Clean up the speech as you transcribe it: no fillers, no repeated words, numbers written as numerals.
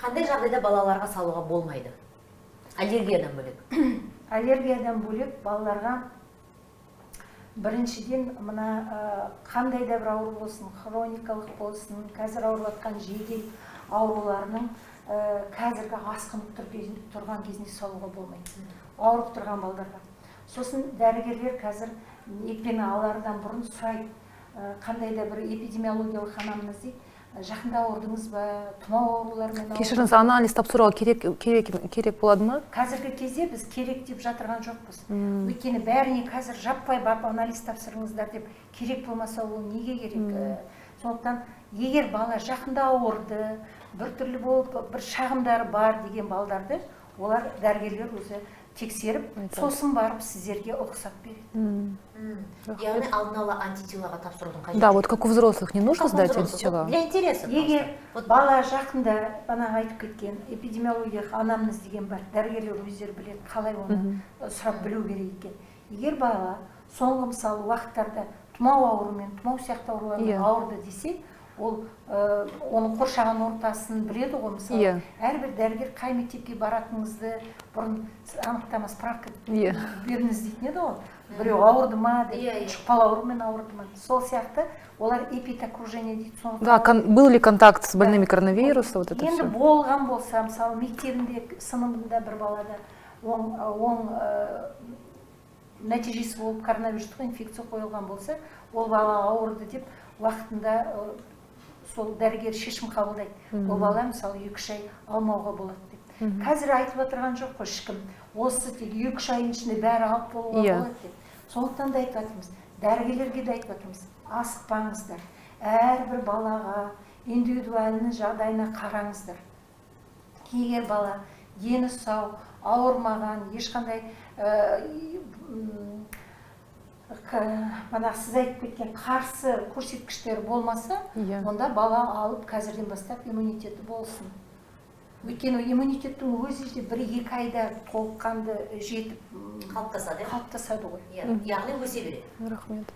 Қандай жағдайда балаларға салуға болмайды? Аллергиядан бөлек. Аллергиядан бөлек балаларға біріншіден мына қандай да бір ауру болсын, хроникалық болсын, қазір ауырып жатқан жедел ауруларының қазіргі асқынып тұрған кезінде салуға болмайды. Ауырып тұрған балаларға. Сосын дәрігерлер қазір екпені алардан бұрын сұрайды, қандай да бір эпидемиологиялық анамнез дейді, жақында ауырдыңыз ба, тұмау ауруларымен ауырдыңыз ба? Кешіріңіз, анализ тапсыруға керек болады ма? Қазіргі кезде біз керек деп жатырған жоқпыз. Өйткені бәріне қазір жаппай барып анализ тапсырыңыздар деп керек болмаса ол неге керек? Сондықтан егер бала жақында ауырды, біртүрлі болып бір шағымдары бар деген балдарды олар дәрігерлер өзі тексеріп, сосын барып сіздерге рұқсат береді. Яғни алдын ала антителоға тапсырудың қажеті. Да, вот как у взрослых не нужно сдать антитела? Для интереса. Егер бала жақында бағана айтып кеткен эпидемиологиялық анамнез деген бар, дәрігерлер өздері біледі, қалай оны сұрап білу керек екен. Егер бала соңғы мысалы уақыттарда тұмау ауруымен, тұмау сияқты аурулармен ауырды десе, ол оның қоршаған ортасын біледі ғой, мысалы. Әрбір дәрігер қай мектепке баратыныңызды бұрын анықтама справка беріңіз дейтін еді ғой. Біреу ауырды ма, жұқпалы аурумен ауырды ма. Сол сияқты олар эпидокружение дейді. Да, был ли контакт с больными коронавируса, вот это все? Енді болған болса, мысалы мектебінде, сыныбында бір балада оң нәтижесі болып коронавирустық инфекция қойылған болса, ол бала ауырды деп уақытында сол дәрігер шешім қабылдайды. Ол бала мысалы 2-3 ай алмауға болады деп. Қазір айтып отырған жоқ қой ешкім. Осы тек 2-3 айдың ішінде бәрі алып болуға болады деп. Сондықтан да айтып жатырмыз, дәрігерлерге де айтып жатырмыз, асықпаңыздар. Әрбір балаға индивидуальный жағдайына қараңыздар. Егер бала дені сау, ауырмаған, ешқандай сіз айтып кеткен қарсы көрсеткіштері болмаса, онда бала алып қазірден бастап иммунитеті болсын. Өйткені иммунитеттің өзі де 1-2 айда толыққанды жетіп қалыптасады ғой. Яғни өсе береді. Рахмет.